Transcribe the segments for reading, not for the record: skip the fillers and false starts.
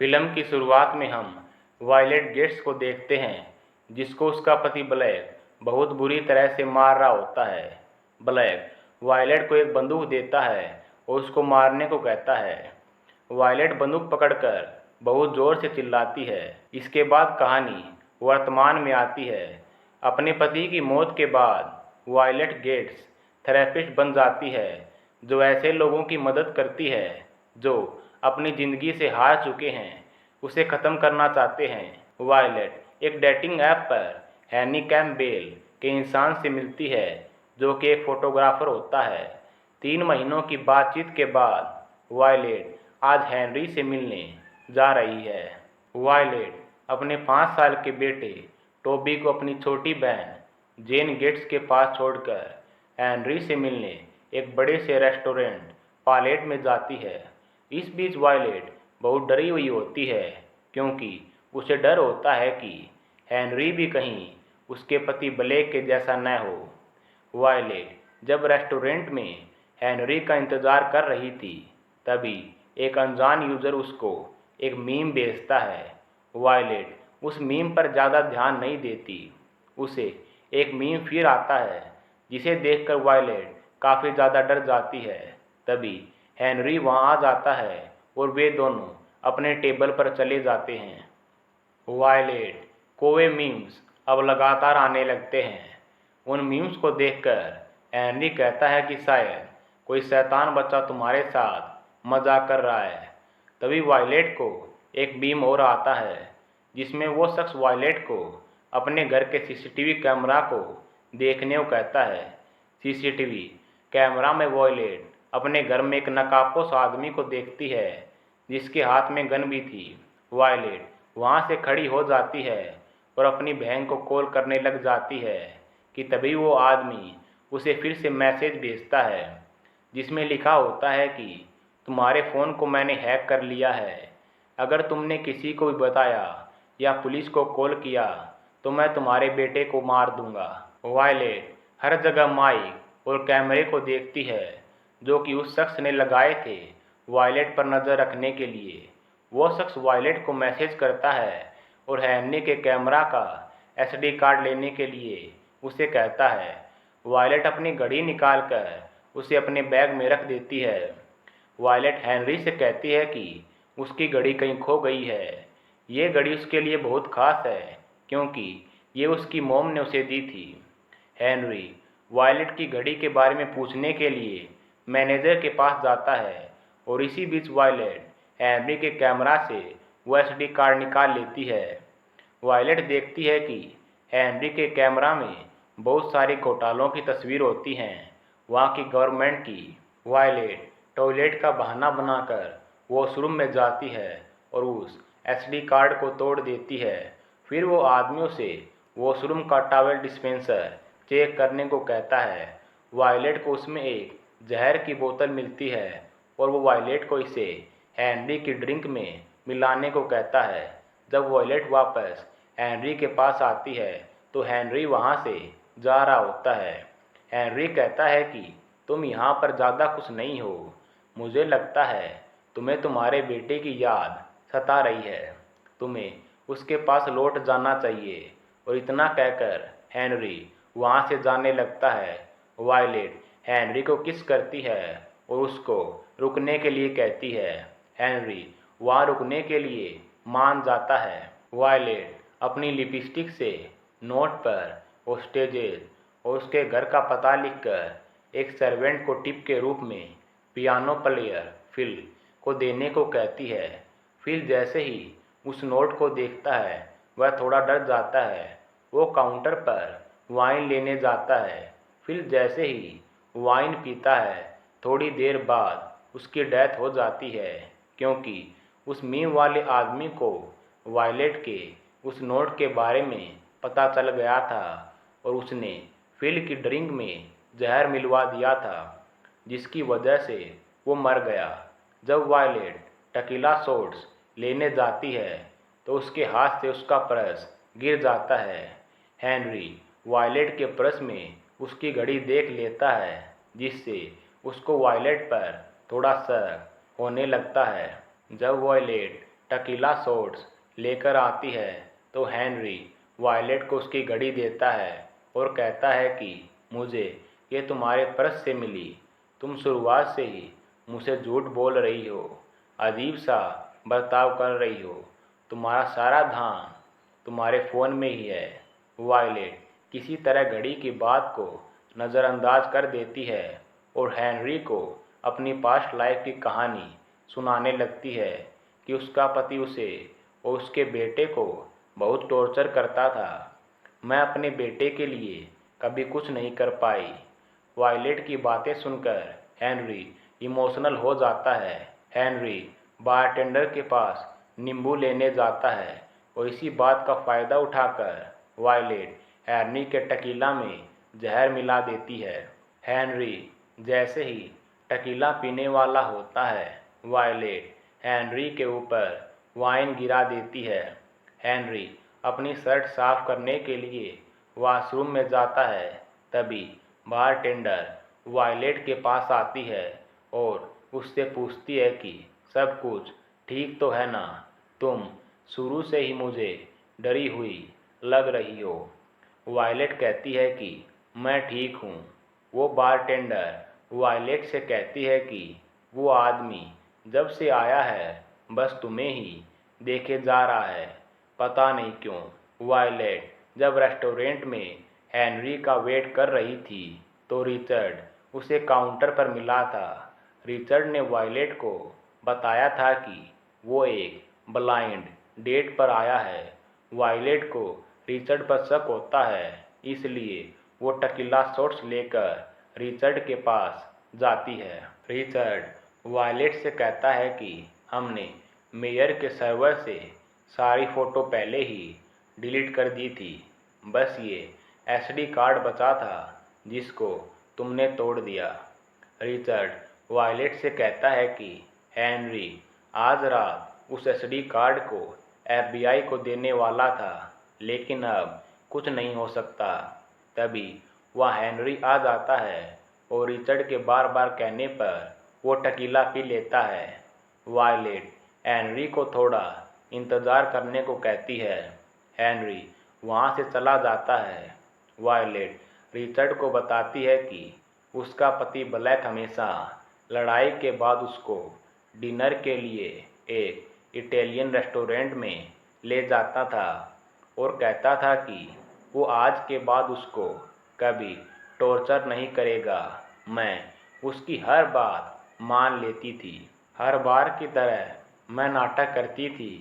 Film की शुरुआत में हम वायलेट गेट्स को देखते हैं, जिसको उसका पति ब्लैक बहुत बुरी तरह से मार रहा होता है। ब्लैक वायलेट को एक बंदूक देता है और उसको मारने को कहता है। वायलेट बंदूक पकड़कर बहुत ज़ोर से चिल्लाती है। इसके बाद कहानी वर्तमान में आती है। अपने पति की मौत के बाद वायलेट गेट्स थेरेपिस्ट बन जाती है, जो ऐसे लोगों की मदद करती है जो अपनी ज़िंदगी से हार चुके हैं, उसे ख़त्म करना चाहते हैं। वायलेट एक डेटिंग ऐप पर हैनी कैम्पबेल के इंसान से मिलती है, जो कि एक फ़ोटोग्राफ़र होता है। 3 महीनों की बातचीत के बाद वायलेट आज हेनरी से मिलने जा रही है। वायलेट अपने 5 साल के बेटे टोबी को अपनी छोटी बहन जेन गेट्स के पास छोड़कर हेनरी से मिलने एक बड़े से रेस्टोरेंट पालेट में जाती है। इस बीच वायलेट बहुत डरी हुई होती है, क्योंकि उसे डर होता है कि हेनरी भी कहीं उसके पति ब्लेक के जैसा न हो। वायलेट जब रेस्टोरेंट में हेनरी का इंतज़ार कर रही थी, तभी एक अनजान यूज़र उसको एक मीम भेजता है। वायलेट उस मीम पर ज़्यादा ध्यान नहीं देती। उसे एक मीम फिर आता है, जिसे देखकर वायलेट काफ़ी ज़्यादा डर जाती है। तभी हेनरी वहाँ आ जाता है और वे दोनों अपने टेबल पर चले जाते हैं। वायलेट को वे मीम्स अब लगातार आने लगते हैं। उन मीम्स को देखकर हेनरी कहता है कि शायद कोई शैतान बच्चा तुम्हारे साथ मजाक कर रहा है। तभी वायलेट को एक मीम और आता है, जिसमें वो शख्स वायलेट को अपने घर के सीसीटीवी कैमरा को देखने को कहता है। सीसीटीवी कैमरा में वायलेट अपने घर में एक नकाबपोश आदमी को देखती है, जिसके हाथ में गन भी थी। वायलेट वहाँ से खड़ी हो जाती है और अपनी बहन को कॉल करने लग जाती है कि तभी वो आदमी उसे फिर से मैसेज भेजता है, जिसमें लिखा होता है कि तुम्हारे फ़ोन को मैंने हैक कर लिया है। अगर तुमने किसी को भी बताया या पुलिस को कॉल किया तो मैं तुम्हारे बेटे को मार दूंगा। वायलेट हर जगह माइक और कैमरे को देखती है, जो कि उस शख्स ने लगाए थे वायलेट पर नज़र रखने के लिए। वो शख्स वायलेट को मैसेज करता है और हेनरी के कैमरा का एसडी कार्ड लेने के लिए उसे कहता है। वायलेट अपनी घड़ी निकालकर उसे अपने बैग में रख देती है। वायलेट हेनरी से कहती है कि उसकी घड़ी कहीं खो गई है। ये घड़ी उसके लिए बहुत खास है, क्योंकि ये उसकी मोम ने उसे दी थी। हेनरी वायलेट की घड़ी के बारे में पूछने के लिए मैनेजर के पास जाता है और इसी बीच वायलेट हेनरी के कैमरा से वो एसडी कार्ड निकाल लेती है। वायलेट देखती है कि हेनरी के कैमरा में बहुत सारे घोटालों की तस्वीर होती हैं, वहाँ की गवर्नमेंट की। वायलेट टॉयलेट का बहाना बनाकर वॉशरूम में जाती है और उस एसडी कार्ड को तोड़ देती है। फिर वो आदमियों से वॉशरूम का टॉवल डिस्पेंसर चेक करने को कहता है। वायलेट को उसमें एक जहर की बोतल मिलती है और वो वायलेट को इसे हेनरी की ड्रिंक में मिलाने को कहता है। जब वायलेट वापस हेनरी के पास आती है तो हेनरी वहाँ से जा रहा होता है। हेनरी कहता है कि तुम यहाँ पर ज़्यादा खुश नहीं हो। मुझे लगता है तुम्हें तुम्हारे बेटे की याद सता रही है। तुम्हें उसके पास लौट जाना चाहिए। और इतना कहकर हेनरी वहाँ से जाने लगता है। वायलेट हेनरी को किस करती है और उसको रुकने के लिए कहती है। हेनरी वहाँ रुकने के लिए मान जाता है। वायलेट अपनी लिपस्टिक से नोट पर होस्टेजेस और उसके घर का पता लिखकर एक सर्वेंट को टिप के रूप में पियानो प्लेयर फिल को देने को कहती है। फिल जैसे ही उस नोट को देखता है, वह थोड़ा डर जाता है। वो काउंटर पर वाइन लेने जाता है। फिल जैसे ही वाइन पीता है, थोड़ी देर बाद उसकी डेथ हो जाती है, क्योंकि उस मीम वाले आदमी को वायलेट के उस नोट के बारे में पता चल गया था और उसने फिल की ड्रिंक में जहर मिलवा दिया था, जिसकी वजह से वो मर गया। जब वायलेट टकीला शॉट्स लेने जाती है तो उसके हाथ से उसका पर्स गिर जाता है। हेनरी वायलेट के पर्स में उसकी घड़ी देख लेता है, जिससे उसको वायलेट पर थोड़ा शक होने लगता है। जब वायलेट टकीला शॉट्स लेकर आती है तो हेनरी वायलेट को उसकी घड़ी देता है और कहता है कि मुझे ये तुम्हारे पर्स से मिली। तुम शुरुआत से ही मुझसे झूठ बोल रही हो, अजीब सा बर्ताव कर रही हो। तुम्हारा सारा ध्यान तुम्हारे फ़ोन में ही है। वायलेट किसी तरह घड़ी की बात को नज़रअंदाज कर देती है और हेनरी को अपनी पास्ट लाइफ की कहानी सुनाने लगती है कि उसका पति उसे और उसके बेटे को बहुत टॉर्चर करता था। मैं अपने बेटे के लिए कभी कुछ नहीं कर पाई। वायलेट की बातें सुनकर हेनरी इमोशनल हो जाता है। हेनरी बारटेंडर के पास नींबू लेने जाता है और इसी बात का फ़ायदा उठाकर वायलेट हेनरी के टकीला में जहर मिला देती है। हेनरी जैसे ही टकीला पीने वाला होता है, वायलेट हेनरी के ऊपर वाइन गिरा देती है। हेनरी अपनी शर्ट साफ करने के लिए वॉशरूम में जाता है। तभी बारटेंडर वायलेट के पास आती है और उससे पूछती है कि सब कुछ ठीक तो है ना? तुम शुरू से ही मुझे डरी हुई लग रही हो। वायलेट कहती है कि मैं ठीक हूँ। वो बारटेंडर वायलेट से कहती है कि वो आदमी जब से आया है बस तुम्हें ही देखे जा रहा है, पता नहीं क्यों। वायलेट जब रेस्टोरेंट में हेनरी का वेट कर रही थी तो रिचर्ड उसे काउंटर पर मिला था। रिचर्ड ने वायलेट को बताया था कि वो एक ब्लाइंड डेट पर आया है। वायलेट को रिचर्ड पर शक होता है, इसलिए वो टकीला शॉट्स लेकर रिचर्ड के पास जाती है। रिचर्ड वायलेट से कहता है कि हमने मेयर के सर्वर से सारी फ़ोटो पहले ही डिलीट कर दी थी, बस ये एसडी कार्ड बचा था जिसको तुमने तोड़ दिया। रिचर्ड वायलेट से कहता है कि हेनरी आज रात उस एसडी कार्ड को एफबीआई को देने वाला था, लेकिन अब कुछ नहीं हो सकता। तभी वह हेनरी आ जाता है और रिचर्ड के बार बार कहने पर वो टकीला पी लेता है। वायलेट हेनरी को थोड़ा इंतज़ार करने को कहती है। हेनरी वहाँ से चला जाता है। वायलेट रिचर्ड को बताती है कि उसका पति ब्लैक हमेशा लड़ाई के बाद उसको डिनर के लिए एक इटालियन रेस्टोरेंट में ले जाता था और कहता था कि वो आज के बाद उसको कभी टॉर्चर नहीं करेगा। मैं उसकी हर बात मान लेती थी। हर बार की तरह मैं नाटक करती थी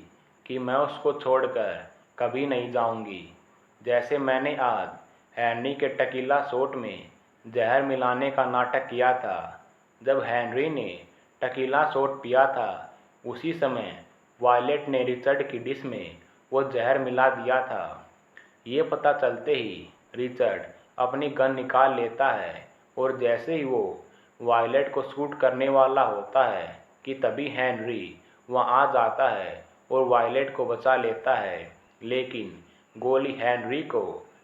कि मैं उसको छोड़कर कभी नहीं जाऊंगी, जैसे मैंने आज हेनरी के टकीला शॉट में जहर मिलाने का नाटक किया था। जब हेनरी ने टकीला शॉट पिया था, उसी समय वायलेट ने रिचर्ड की डिश में वो जहर मिला दिया था। ये पता चलते ही रिचर्ड अपनी गन निकाल लेता है और जैसे ही वो वायलेट को शूट करने वाला होता है कि तभी हेनरी वहाँ आ जाता है और वायलेट को बचा लेता है, लेकिन गोली हेनरी को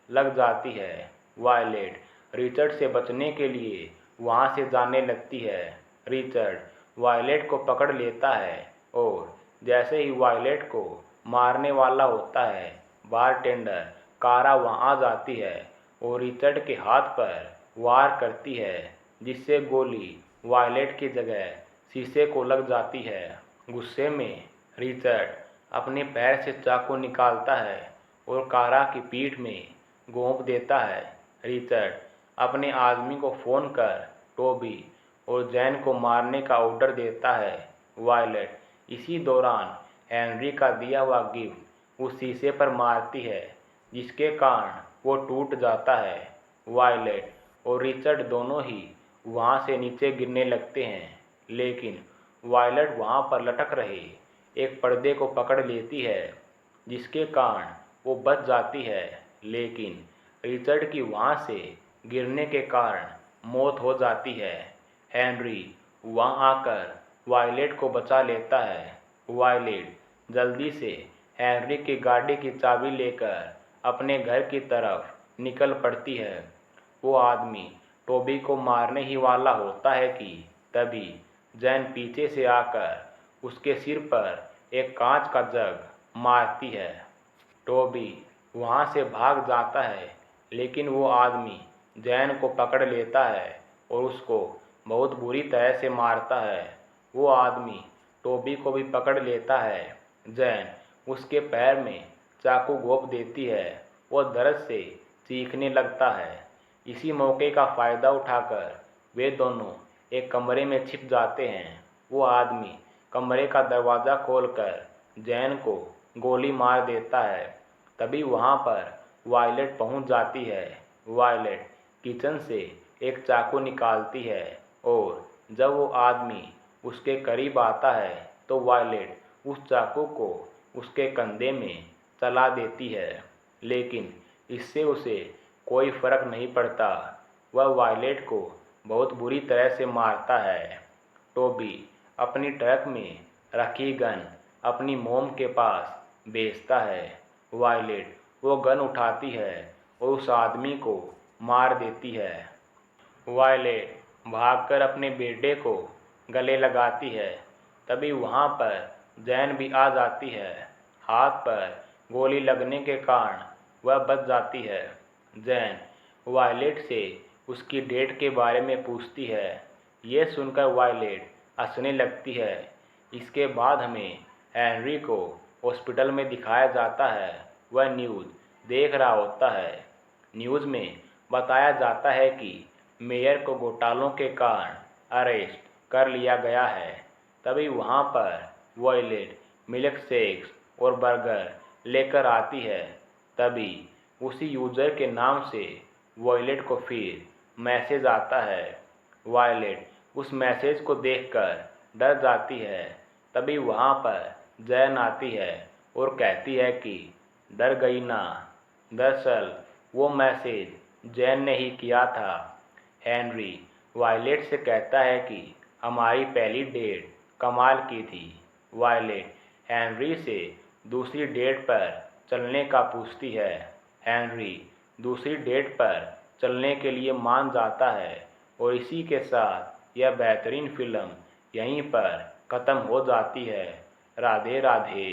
लग जाती है। वायलेट रिचर्ड से बचने के लिए वहाँ से जाने लगती है। रिचर्ड वायलेट को पकड़ लेता है और जैसे ही वायलेट को मारने वाला होता है, बारटेंडर कारा वहाँ आ जाती है और रिचर्ड के हाथ पर वार करती है, जिससे गोली वायलेट की जगह शीशे को लग जाती है। गुस्से में रिचर्ड अपने पैर से चाकू निकालता है और कारा की पीठ में घोंप देता है। रिचर्ड अपने आदमी को फ़ोन कर टोबी और जैन को मारने का ऑर्डर देता है। वायलेट इसी दौरान हेनरी का दिया हुआ गिफ्ट उस शीशे पर मारती है, जिसके कारण वो टूट जाता है। वायलेट और रिचर्ड दोनों ही वहाँ से नीचे गिरने लगते हैं, लेकिन वायलेट वहाँ पर लटक रहे एक पर्दे को पकड़ लेती है, जिसके कारण वो बच जाती है, लेकिन रिचर्ड की वहाँ से गिरने के कारण मौत हो जाती है। हेनरी वहाँ आकर वायलेट को बचा लेता है। वायलेट जल्दी से हेनरी की गाड़ी की चाबी लेकर अपने घर की तरफ निकल पड़ती है। वो आदमी टोबी को मारने ही वाला होता है कि तभी जैन पीछे से आकर उसके सिर पर एक कांच का जग मारती है। टोबी वहाँ से भाग जाता है, लेकिन वो आदमी जैन को पकड़ लेता है और उसको बहुत बुरी तरह से मारता है। वो आदमी टोबी को भी पकड़ लेता है। जैन उसके पैर में चाकू घोंप देती है। वो दर्द से चीखने लगता है। इसी मौके का फ़ायदा उठाकर वे दोनों एक कमरे में छिप जाते हैं। वो आदमी कमरे का दरवाज़ा खोलकर जैन को गोली मार देता है। तभी वहाँ पर वायलेट पहुँच जाती है। वायलेट किचन से एक चाकू निकालती है और जब वो आदमी उसके करीब आता है तो वायलेट उस चाकू को उसके कंधे में चला देती है, लेकिन इससे उसे कोई फर्क नहीं पड़ता। वह वायलेट को बहुत बुरी तरह से मारता है। टोबी अपनी ट्रक में रखी गन अपनी मोम के पास भेजता है। वायलेट वो गन उठाती है और उस आदमी को मार देती है। वायलेट भागकर अपने बेटे को गले लगाती है। तभी वहाँ पर जैन भी आ जाती है। हाथ पर गोली लगने के कारण वह बच जाती है। जैन वायलेट से उसकी डेट के बारे में पूछती है। ये सुनकर वायलेट हंसने लगती है। इसके बाद हमें हेनरी को हॉस्पिटल में दिखाया जाता है। वह न्यूज़ देख रहा होता है। न्यूज़ में बताया जाता है कि मेयर को घोटालों के कारण अरेस्ट कर लिया गया है। तभी वहाँ पर वायलेट मिल्क शेक्स और बर्गर लेकर आती है। तभी उसी यूज़र के नाम से वायलेट को फिर मैसेज आता है। वायलेट उस मैसेज को देखकर डर जाती है। तभी वहाँ पर जैन आती है और कहती है कि डर गई ना। दरअसल वो मैसेज जैन ने ही किया था। हेनरी वायलेट से कहता है कि हमारी पहली डेट कमाल की थी। वायलेट हेनरी से दूसरी डेट पर चलने का पूछती है। हेनरी दूसरी डेट पर चलने के लिए मान जाता है और इसी के साथ यह बेहतरीन फिल्म यहीं पर ख़त्म हो जाती है। राधे राधे।